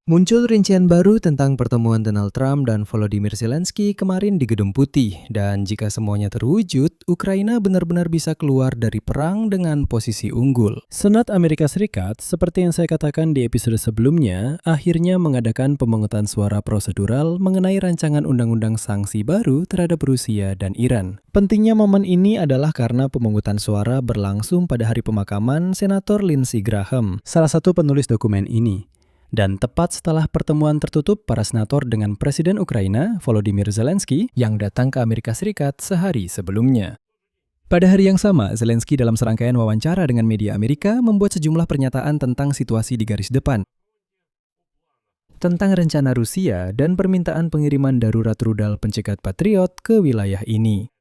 Muncul rincian baru tentang pertemuan Donald Trump dan Volodymyr Zelensky kemarin di Gedung Putih. Dan jika semuanya terwujud, Ukraina benar-benar bisa keluar dari perang dengan posisi unggul. Senat Amerika Serikat, seperti yang saya katakan di episode sebelumnya, akhirnya mengadakan pemungutan suara prosedural mengenai rancangan undang-undang sanksi baru terhadap Rusia dan Iran. Pentingnya momen ini adalah karena pemungutan suara berlangsung pada hari pemakaman Senator Lindsey Graham, salah satu penulis dokumen ini. Dan tepat setelah pertemuan tertutup para senator dengan Presiden Ukraina, Volodymyr Zelensky, yang datang ke Amerika Serikat sehari sebelumnya. Pada hari yang sama, Zelensky dalam serangkaian wawancara dengan media Amerika membuat sejumlah pernyataan tentang situasi di garis depan, tentang rencana Rusia dan permintaan pengiriman darurat rudal pencegat Patriot ke wilayah ini.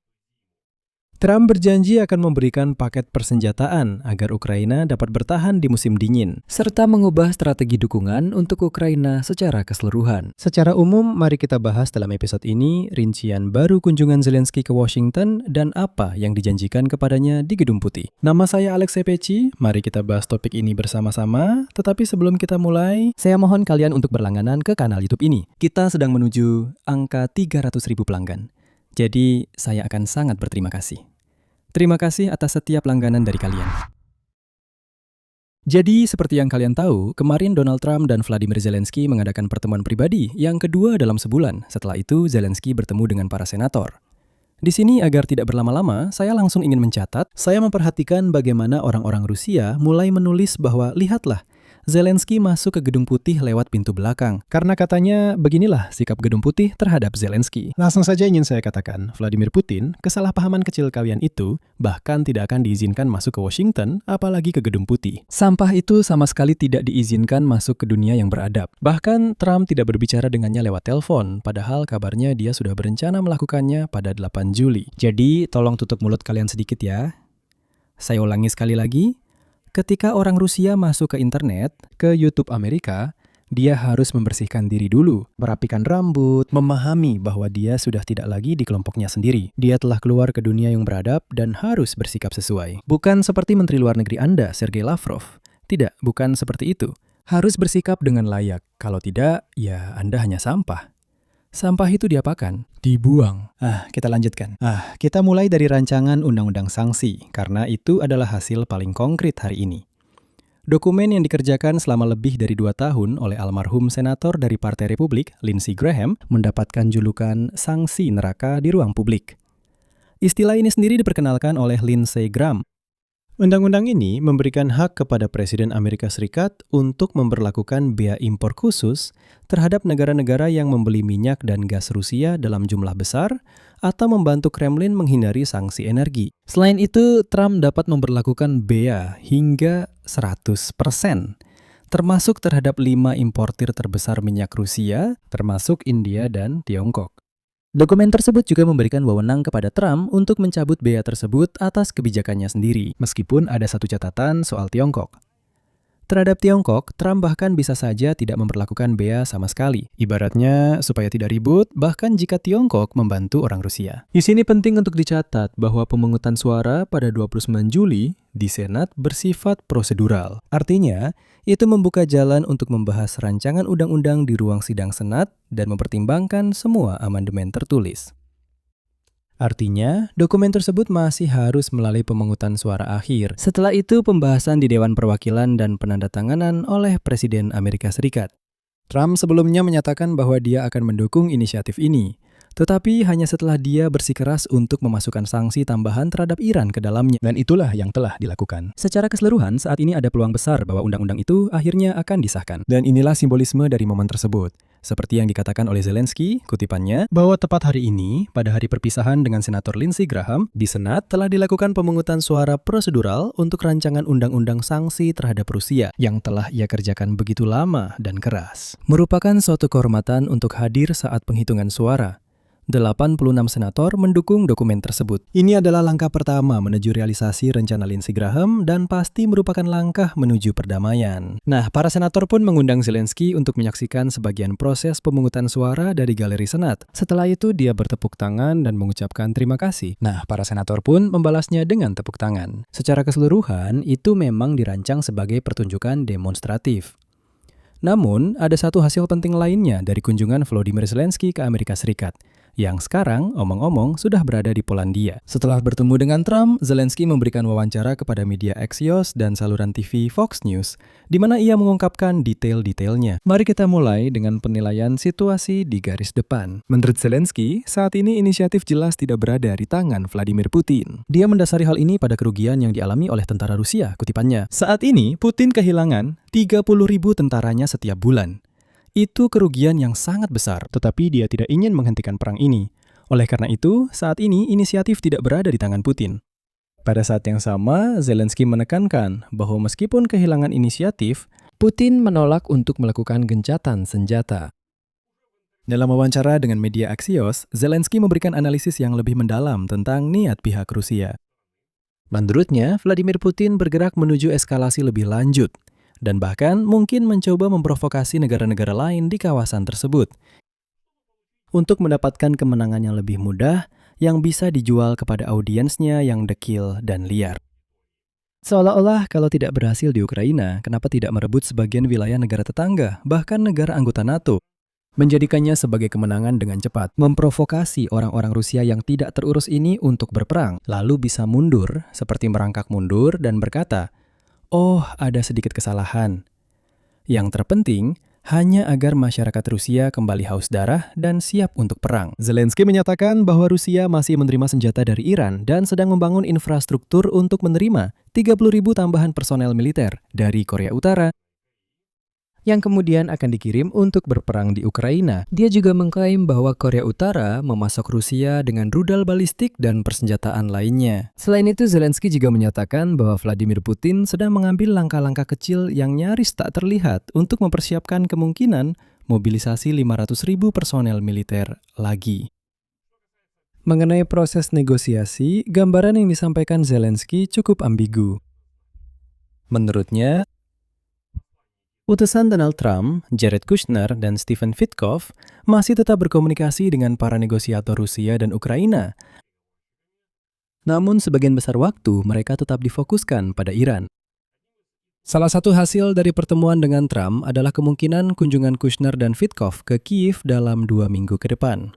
Trump berjanji akan memberikan paket persenjataan agar Ukraina dapat bertahan di musim dingin, serta mengubah strategi dukungan untuk Ukraina secara keseluruhan. Secara umum, mari kita bahas dalam episode ini rincian baru kunjungan Zelensky ke Washington dan apa yang dijanjikan kepadanya di Gedung Putih. Nama saya Alex Sepeci, mari kita bahas topik ini bersama-sama. Tetapi sebelum kita mulai, saya mohon kalian untuk berlangganan ke kanal YouTube ini. Kita sedang menuju angka 300.000 pelanggan. Jadi, saya akan sangat berterima kasih. Terima kasih atas setiap langganan dari kalian. Jadi, seperti yang kalian tahu, kemarin Donald Trump dan Volodymyr Zelensky mengadakan pertemuan pribadi yang kedua dalam sebulan. Setelah itu, Zelensky bertemu dengan para senator. Di sini, agar tidak berlama-lama, saya langsung ingin mencatat, saya memperhatikan bagaimana orang-orang Rusia mulai menulis bahwa, lihatlah, Zelensky masuk ke Gedung Putih lewat pintu belakang. Karena katanya, beginilah sikap Gedung Putih terhadap Zelensky. Langsung saja ingin saya katakan, Vladimir Putin, kesalahpahaman kecil kalian itu bahkan tidak akan diizinkan masuk ke Washington, apalagi ke Gedung Putih. Sampah itu sama sekali tidak diizinkan masuk ke dunia yang beradab. Bahkan Trump tidak berbicara dengannya lewat telepon, padahal kabarnya dia sudah berencana melakukannya pada 8 Juli. Jadi, tolong tutup mulut kalian sedikit ya. Saya ulangi sekali lagi. Ketika orang Rusia masuk ke internet, ke YouTube Amerika, dia harus membersihkan diri dulu, merapikan rambut, memahami bahwa dia sudah tidak lagi di kelompoknya sendiri. Dia telah keluar ke dunia yang beradab dan harus bersikap sesuai. Bukan seperti Menteri Luar Negeri Anda, Sergei Lavrov. Tidak, bukan seperti itu. Harus bersikap dengan layak. Kalau tidak, ya Anda hanya sampah. Sampah itu diapakan? Dibuang. Kita lanjutkan. Kita mulai dari rancangan undang-undang sanksi, karena itu adalah hasil paling konkret hari ini. Dokumen yang dikerjakan selama lebih dari 2 tahun oleh almarhum senator dari Partai Republik, Lindsey Graham, mendapatkan julukan sanksi neraka di ruang publik. Istilah ini sendiri diperkenalkan oleh Lindsey Graham. Undang-undang ini memberikan hak kepada Presiden Amerika Serikat untuk memberlakukan bea impor khusus terhadap negara-negara yang membeli minyak dan gas Rusia dalam jumlah besar atau membantu Kremlin menghindari sanksi energi. Selain itu, Trump dapat memberlakukan bea hingga 100%, termasuk terhadap 5 importir terbesar minyak Rusia, termasuk India dan Tiongkok. Dokumen tersebut juga memberikan wewenang kepada Trump untuk mencabut bea tersebut atas kebijakannya sendiri, meskipun ada satu catatan soal Tiongkok. Terhadap Tiongkok, Trump bahkan bisa saja tidak memperlakukan bea sama sekali. Ibaratnya, supaya tidak ribut, bahkan jika Tiongkok membantu orang Rusia. Di sini penting untuk dicatat bahwa pemungutan suara pada 29 Juli di Senat bersifat prosedural. Artinya, itu membuka jalan untuk membahas rancangan undang-undang di ruang sidang Senat dan mempertimbangkan semua amandemen tertulis. Artinya, dokumen tersebut masih harus melalui pemungutan suara akhir. Setelah itu, pembahasan di Dewan Perwakilan dan penandatanganan oleh Presiden Amerika Serikat. Trump sebelumnya menyatakan bahwa dia akan mendukung inisiatif ini, tetapi hanya setelah dia bersikeras untuk memasukkan sanksi tambahan terhadap Iran ke dalamnya. Dan itulah yang telah dilakukan. Secara keseluruhan, saat ini ada peluang besar bahwa undang-undang itu akhirnya akan disahkan. Dan inilah simbolisme dari momen tersebut. Seperti yang dikatakan oleh Zelensky, kutipannya, bahwa tepat hari ini, pada hari perpisahan dengan Senator Lindsey Graham, di Senat telah dilakukan pemungutan suara prosedural untuk rancangan undang-undang sanksi terhadap Rusia yang telah ia kerjakan begitu lama dan keras. Merupakan suatu kehormatan untuk hadir saat penghitungan suara. 86 senator mendukung dokumen tersebut. Ini adalah langkah pertama menuju realisasi rencana Lindsey Graham dan pasti merupakan langkah menuju perdamaian. Nah, para senator pun mengundang Zelensky untuk menyaksikan sebagian proses pemungutan suara dari galeri Senat. Setelah itu, dia bertepuk tangan dan mengucapkan terima kasih. Nah, para senator pun membalasnya dengan tepuk tangan. Secara keseluruhan, itu memang dirancang sebagai pertunjukan demonstratif. Namun, ada satu hasil penting lainnya dari kunjungan Volodymyr Zelensky ke Amerika Serikat, yang sekarang, omong-omong, sudah berada di Polandia. Setelah bertemu dengan Trump, Zelensky memberikan wawancara kepada media Axios dan saluran TV Fox News, di mana ia mengungkapkan detail-detailnya. Mari kita mulai dengan penilaian situasi di garis depan. Menurut Zelensky, saat ini inisiatif jelas tidak berada di tangan Vladimir Putin. Dia mendasari hal ini pada kerugian yang dialami oleh tentara Rusia, kutipannya. Saat ini, Putin kehilangan 30.000 tentaranya setiap bulan. Itu kerugian yang sangat besar, tetapi dia tidak ingin menghentikan perang ini. Oleh karena itu, saat ini inisiatif tidak berada di tangan Putin. Pada saat yang sama, Zelensky menekankan bahwa meskipun kehilangan inisiatif, Putin menolak untuk melakukan gencatan senjata. Dalam wawancara dengan media Axios, Zelensky memberikan analisis yang lebih mendalam tentang niat pihak Rusia. Menurutnya, Vladimir Putin bergerak menuju eskalasi lebih lanjut, dan bahkan mungkin mencoba memprovokasi negara-negara lain di kawasan tersebut untuk mendapatkan kemenangan yang lebih mudah yang bisa dijual kepada audiensnya yang dekil dan liar. Seolah-olah kalau tidak berhasil di Ukraina, kenapa tidak merebut sebagian wilayah negara tetangga, bahkan negara anggota NATO, menjadikannya sebagai kemenangan dengan cepat, memprovokasi orang-orang Rusia yang tidak terurus ini untuk berperang, lalu bisa mundur, seperti merangkak mundur dan berkata, "Oh, ada sedikit kesalahan." Yang terpenting, hanya agar masyarakat Rusia kembali haus darah dan siap untuk perang. Zelensky menyatakan bahwa Rusia masih menerima senjata dari Iran dan sedang membangun infrastruktur untuk menerima 30.000 tambahan personel militer dari Korea Utara yang kemudian akan dikirim untuk berperang di Ukraina. Dia juga mengklaim bahwa Korea Utara memasok Rusia dengan rudal balistik dan persenjataan lainnya. Selain itu, Zelensky juga menyatakan bahwa Vladimir Putin sedang mengambil langkah-langkah kecil yang nyaris tak terlihat untuk mempersiapkan kemungkinan mobilisasi 500.000 personel militer lagi. Mengenai proses negosiasi, gambaran yang disampaikan Zelensky cukup ambigu. Menurutnya, utusan Donald Trump, Jared Kushner, dan Stephen Witkoff masih tetap berkomunikasi dengan para negosiator Rusia dan Ukraina. Namun sebagian besar waktu mereka tetap difokuskan pada Iran. Salah satu hasil dari pertemuan dengan Trump adalah kemungkinan kunjungan Kushner dan Witkoff ke Kiev dalam 2 minggu ke depan.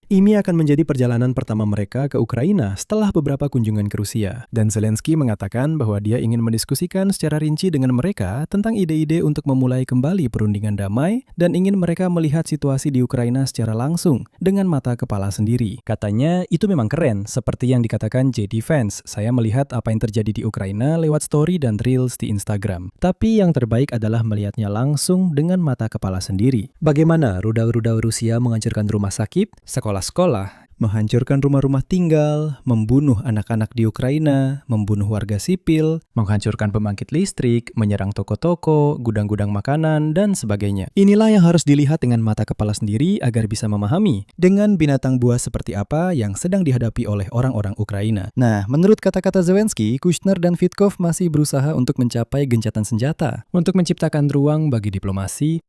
Ini akan menjadi perjalanan pertama mereka ke Ukraina setelah beberapa kunjungan ke Rusia. Dan Zelensky mengatakan bahwa dia ingin mendiskusikan secara rinci dengan mereka tentang ide-ide untuk memulai kembali perundingan damai dan ingin mereka melihat situasi di Ukraina secara langsung dengan mata kepala sendiri. Katanya, itu memang keren, seperti yang dikatakan JD Vance. Saya melihat apa yang terjadi di Ukraina lewat story dan reels di Instagram. Tapi yang terbaik adalah melihatnya langsung dengan mata kepala sendiri. Bagaimana rudal-rudal Rusia menghancurkan rumah sakit, sekolah, menghancurkan rumah-rumah tinggal, membunuh anak-anak di Ukraina, membunuh warga sipil, menghancurkan pembangkit listrik, menyerang toko-toko, gudang-gudang makanan, dan sebagainya. Inilah yang harus dilihat dengan mata kepala sendiri agar bisa memahami dengan binatang buas seperti apa yang sedang dihadapi oleh orang-orang Ukraina. Nah, menurut kata-kata Zelensky, Kushner dan Witkoff masih berusaha untuk mencapai gencatan senjata, untuk menciptakan ruang bagi diplomasi.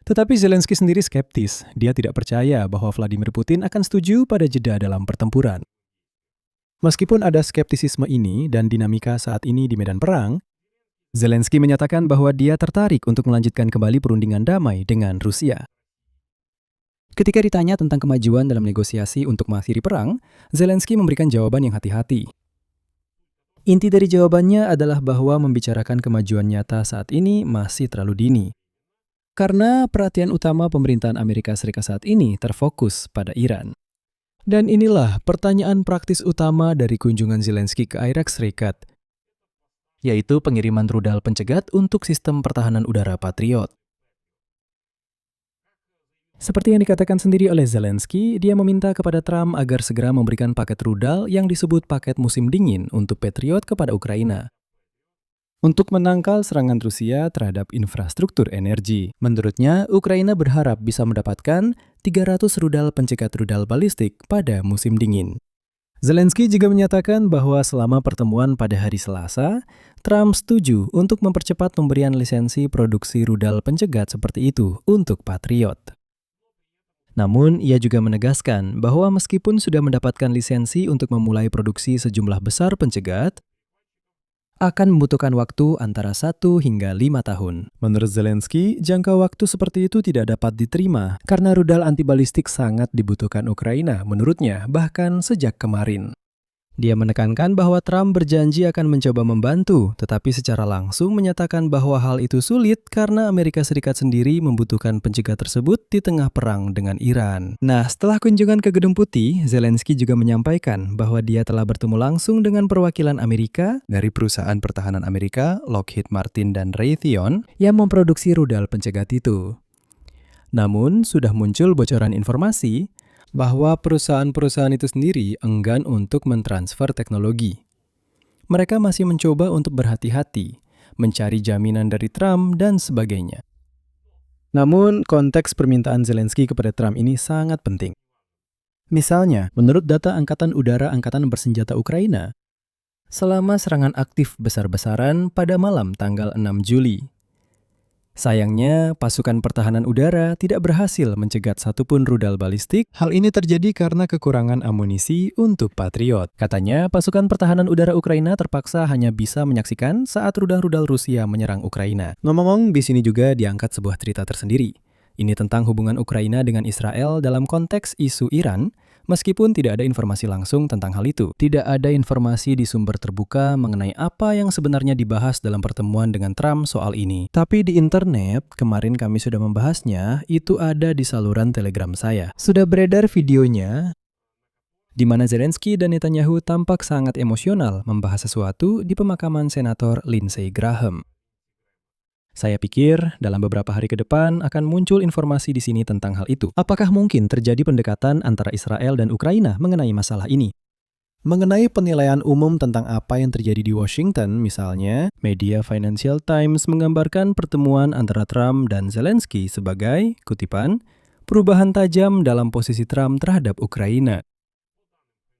Tetapi Zelensky sendiri skeptis. Dia tidak percaya bahwa Vladimir Putin akan setuju pada jeda dalam pertempuran. Meskipun ada skeptisisme ini dan dinamika saat ini di medan perang, Zelensky menyatakan bahwa dia tertarik untuk melanjutkan kembali perundingan damai dengan Rusia. Ketika ditanya tentang kemajuan dalam negosiasi untuk mengakhiri perang, Zelensky memberikan jawaban yang hati-hati. Inti dari jawabannya adalah bahwa membicarakan kemajuan nyata saat ini masih terlalu dini. Karena perhatian utama pemerintahan Amerika Serikat saat ini terfokus pada Iran. Dan inilah pertanyaan praktis utama dari kunjungan Zelensky ke Irak Serikat, yaitu pengiriman rudal pencegat untuk sistem pertahanan udara Patriot. Seperti yang dikatakan sendiri oleh Zelensky, dia meminta kepada Trump agar segera memberikan paket rudal yang disebut paket musim dingin untuk Patriot kepada Ukraina, untuk menangkal serangan Rusia terhadap infrastruktur energi. Menurutnya, Ukraina berharap bisa mendapatkan 300 rudal pencegat rudal balistik pada musim dingin. Zelensky juga menyatakan bahwa selama pertemuan pada hari Selasa, Trump setuju untuk mempercepat pemberian lisensi produksi rudal pencegat seperti itu untuk Patriot. Namun, ia juga menegaskan bahwa meskipun sudah mendapatkan lisensi untuk memulai produksi sejumlah besar pencegat, akan membutuhkan waktu antara 1 hingga 5 tahun. Menurut Zelensky, jangka waktu seperti itu tidak dapat diterima karena rudal antibalistik sangat dibutuhkan Ukraina menurutnya, bahkan sejak kemarin. Dia menekankan bahwa Trump berjanji akan mencoba membantu, tetapi secara langsung menyatakan bahwa hal itu sulit karena Amerika Serikat sendiri membutuhkan pencegat tersebut di tengah perang dengan Iran. Nah, setelah kunjungan ke Gedung Putih, Zelensky juga menyampaikan bahwa dia telah bertemu langsung dengan perwakilan Amerika dari perusahaan pertahanan Amerika, Lockheed Martin dan Raytheon, yang memproduksi rudal pencegat itu. Namun, sudah muncul bocoran informasi bahwa perusahaan-perusahaan itu sendiri enggan untuk mentransfer teknologi. Mereka masih mencoba untuk berhati-hati, mencari jaminan dari Trump dan sebagainya. Namun, konteks permintaan Zelensky kepada Trump ini sangat penting. Misalnya, menurut data Angkatan Udara Angkatan Bersenjata Ukraina, selama serangan aktif besar-besaran pada malam tanggal 6 Juli, sayangnya, pasukan pertahanan udara tidak berhasil mencegat satupun rudal balistik. Hal ini terjadi karena kekurangan amunisi untuk Patriot. Katanya, pasukan pertahanan udara Ukraina terpaksa hanya bisa menyaksikan saat rudal-rudal Rusia menyerang Ukraina. Ngomong-ngomong, di sini juga diangkat sebuah cerita tersendiri. Ini tentang hubungan Ukraina dengan Israel dalam konteks isu Iran, meskipun tidak ada informasi langsung tentang hal itu. Tidak ada informasi di sumber terbuka mengenai apa yang sebenarnya dibahas dalam pertemuan dengan Trump soal ini. Tapi di internet, kemarin kami sudah membahasnya, itu ada di saluran Telegram saya. Sudah beredar videonya, di mana Zelensky dan Netanyahu tampak sangat emosional membahas sesuatu di pemakaman Senator Lindsey Graham. Saya pikir dalam beberapa hari ke depan akan muncul informasi di sini tentang hal itu. Apakah mungkin terjadi pendekatan antara Israel dan Ukraina mengenai masalah ini? Mengenai penilaian umum tentang apa yang terjadi di Washington, misalnya, media Financial Times menggambarkan pertemuan antara Trump dan Zelensky sebagai, kutipan, perubahan tajam dalam posisi Trump terhadap Ukraina.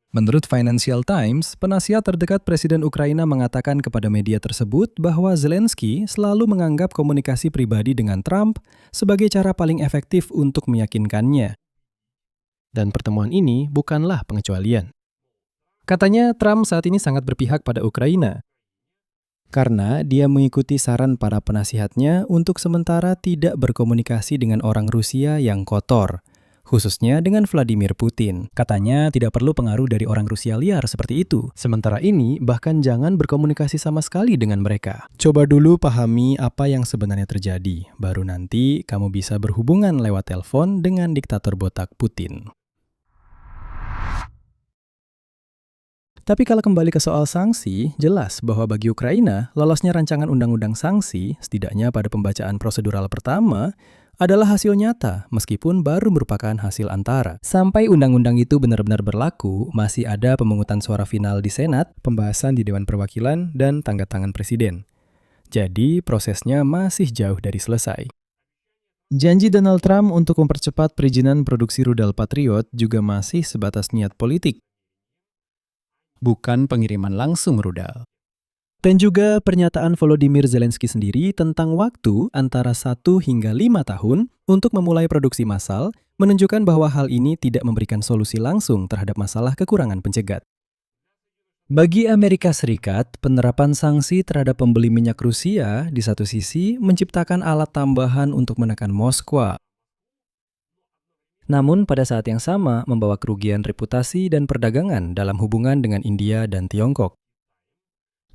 Menurut Financial Times, penasihat terdekat Presiden Ukraina mengatakan kepada media tersebut bahwa Zelensky selalu menganggap komunikasi pribadi dengan Trump sebagai cara paling efektif untuk meyakinkannya. Dan pertemuan ini bukanlah pengecualian. Katanya Trump saat ini sangat berpihak pada Ukraina, karena dia mengikuti saran para penasihatnya untuk sementara tidak berkomunikasi dengan orang Rusia yang kotor, khususnya dengan Vladimir Putin. Katanya tidak perlu pengaruh dari orang Rusia liar seperti itu. Sementara ini, bahkan jangan berkomunikasi sama sekali dengan mereka. Coba dulu pahami apa yang sebenarnya terjadi, baru nanti kamu bisa berhubungan lewat telepon dengan diktator botak Putin. Tapi kalau kembali ke soal sanksi, jelas bahwa bagi Ukraina, lolosnya rancangan undang-undang sanksi, setidaknya pada pembacaan prosedural pertama, adalah hasil nyata, meskipun baru merupakan hasil antara. Sampai undang-undang itu benar-benar berlaku, masih ada pemungutan suara final di Senat, pembahasan di Dewan Perwakilan, dan tanda tangan Presiden. Jadi, prosesnya masih jauh dari selesai. Janji Donald Trump untuk mempercepat perizinan produksi rudal Patriot juga masih sebatas niat politik, bukan pengiriman langsung rudal. Dan juga pernyataan Volodymyr Zelensky sendiri tentang waktu antara 1 hingga 5 tahun untuk memulai produksi massal menunjukkan bahwa hal ini tidak memberikan solusi langsung terhadap masalah kekurangan pencegat. Bagi Amerika Serikat, penerapan sanksi terhadap pembeli minyak Rusia di satu sisi menciptakan alat tambahan untuk menekan Moskwa. Namun pada saat yang sama membawa kerugian reputasi dan perdagangan dalam hubungan dengan India dan Tiongkok.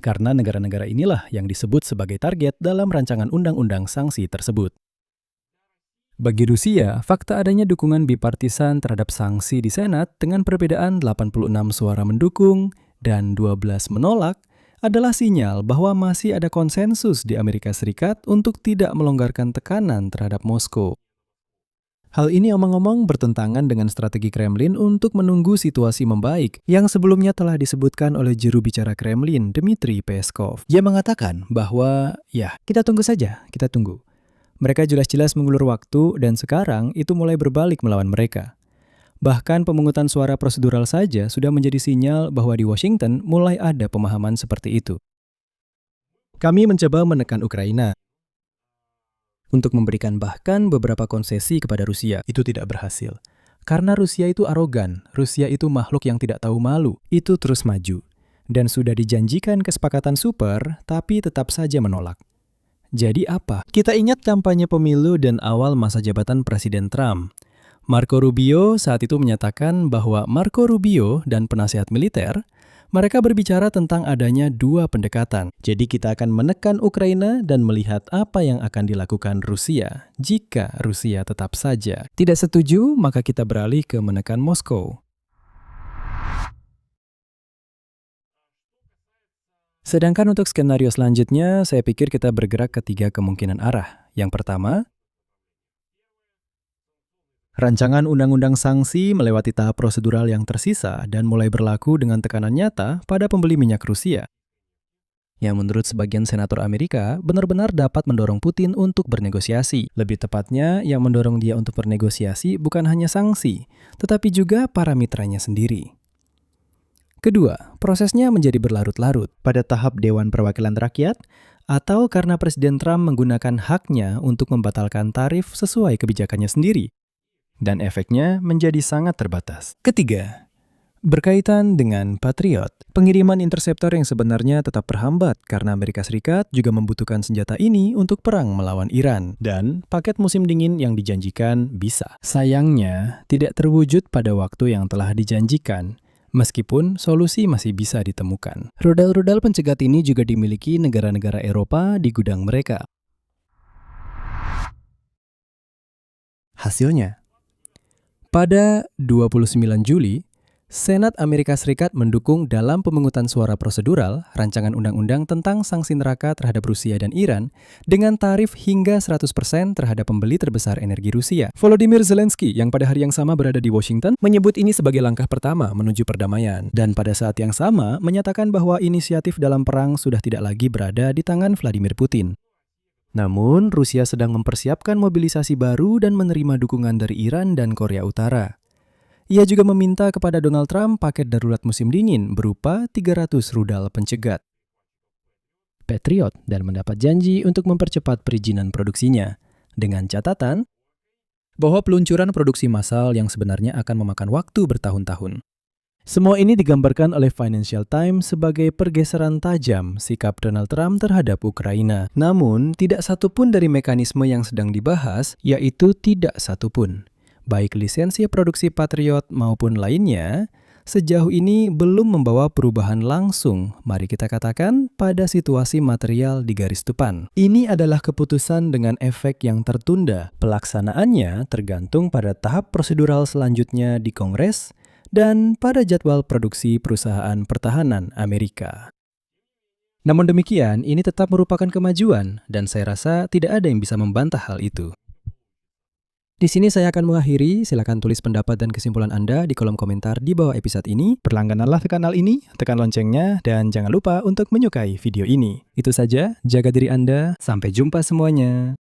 Karena negara-negara inilah yang disebut sebagai target dalam rancangan undang-undang sanksi tersebut. Bagi Rusia, fakta adanya dukungan bipartisan terhadap sanksi di Senat dengan perbedaan 86 suara mendukung dan 12 menolak adalah sinyal bahwa masih ada konsensus di Amerika Serikat untuk tidak melonggarkan tekanan terhadap Moskow. Hal ini omong-omong bertentangan dengan strategi Kremlin untuk menunggu situasi membaik yang sebelumnya telah disebutkan oleh juru bicara Kremlin, Dmitry Peskov. Dia mengatakan bahwa, ya, kita tunggu saja, kita tunggu. Mereka jelas-jelas mengulur waktu dan sekarang itu mulai berbalik melawan mereka. Bahkan pemungutan suara prosedural saja sudah menjadi sinyal bahwa di Washington mulai ada pemahaman seperti itu. Kami mencoba menekan Ukraina untuk memberikan bahkan beberapa konsesi kepada Rusia. Itu tidak berhasil. Karena Rusia itu arogan, Rusia itu makhluk yang tidak tahu malu, itu terus maju. Dan sudah dijanjikan kesepakatan super, tapi tetap saja menolak. Jadi apa? Kita ingat kampanye pemilu dan awal masa jabatan Presiden Trump. Marco Rubio saat itu menyatakan bahwa Marco Rubio dan penasihat militer, mereka berbicara tentang adanya dua pendekatan. Jadi kita akan menekan Ukraina dan melihat apa yang akan dilakukan Rusia jika Rusia tetap saja tidak setuju, maka kita beralih ke menekan Moskow. Sedangkan untuk skenario selanjutnya, saya pikir kita bergerak ke 3 kemungkinan arah. Yang pertama, rancangan undang-undang sanksi melewati tahap prosedural yang tersisa dan mulai berlaku dengan tekanan nyata pada pembeli minyak Rusia. Yang menurut sebagian senator Amerika, benar-benar dapat mendorong Putin untuk bernegosiasi. Lebih tepatnya, yang mendorong dia untuk bernegosiasi bukan hanya sanksi, tetapi juga para mitranya sendiri. Kedua, prosesnya menjadi berlarut-larut pada tahap Dewan Perwakilan Rakyat atau karena Presiden Trump menggunakan haknya untuk membatalkan tarif sesuai kebijakannya sendiri. Dan efeknya menjadi sangat terbatas. Ketiga, berkaitan dengan Patriot, pengiriman interceptor yang sebenarnya tetap terhambat karena Amerika Serikat juga membutuhkan senjata ini untuk perang melawan Iran. Dan paket musim dingin yang dijanjikan bisa. Sayangnya, tidak terwujud pada waktu yang telah dijanjikan, meskipun solusi masih bisa ditemukan. Rudal-rudal pencegat ini juga dimiliki negara-negara Eropa di gudang mereka. Hasilnya, pada 29 Juli, Senat Amerika Serikat mendukung dalam pemungutan suara prosedural rancangan undang-undang tentang sanksi neraka terhadap Rusia dan Iran dengan tarif hingga 100% terhadap pembeli terbesar energi Rusia. Volodymyr Zelensky yang pada hari yang sama berada di Washington menyebut ini sebagai langkah pertama menuju perdamaian dan pada saat yang sama menyatakan bahwa inisiatif dalam perang sudah tidak lagi berada di tangan Vladimir Putin. Namun, Rusia sedang mempersiapkan mobilisasi baru dan menerima dukungan dari Iran dan Korea Utara. Ia juga meminta kepada Donald Trump paket darurat musim dingin berupa 300 rudal pencegat Patriot dan mendapat janji untuk mempercepat perizinan produksinya, dengan catatan bahwa peluncuran produksi massal yang sebenarnya akan memakan waktu bertahun-tahun. Semua ini digambarkan oleh Financial Times sebagai pergeseran tajam sikap Donald Trump terhadap Ukraina. Namun, tidak satupun dari mekanisme yang sedang dibahas, yaitu tidak satupun, baik lisensi produksi Patriot maupun lainnya, sejauh ini belum membawa perubahan langsung, mari kita katakan, pada situasi material di garis depan. Ini adalah keputusan dengan efek yang tertunda. Pelaksanaannya tergantung pada tahap prosedural selanjutnya di Kongres dan pada jadwal produksi perusahaan pertahanan Amerika. Namun demikian, ini tetap merupakan kemajuan, dan saya rasa tidak ada yang bisa membantah hal itu. Di sini saya akan mengakhiri, silakan tulis pendapat dan kesimpulan Anda di kolom komentar di bawah episode ini. Berlanggananlah ke kanal ini, tekan loncengnya, dan jangan lupa untuk menyukai video ini. Itu saja, jaga diri Anda, sampai jumpa semuanya.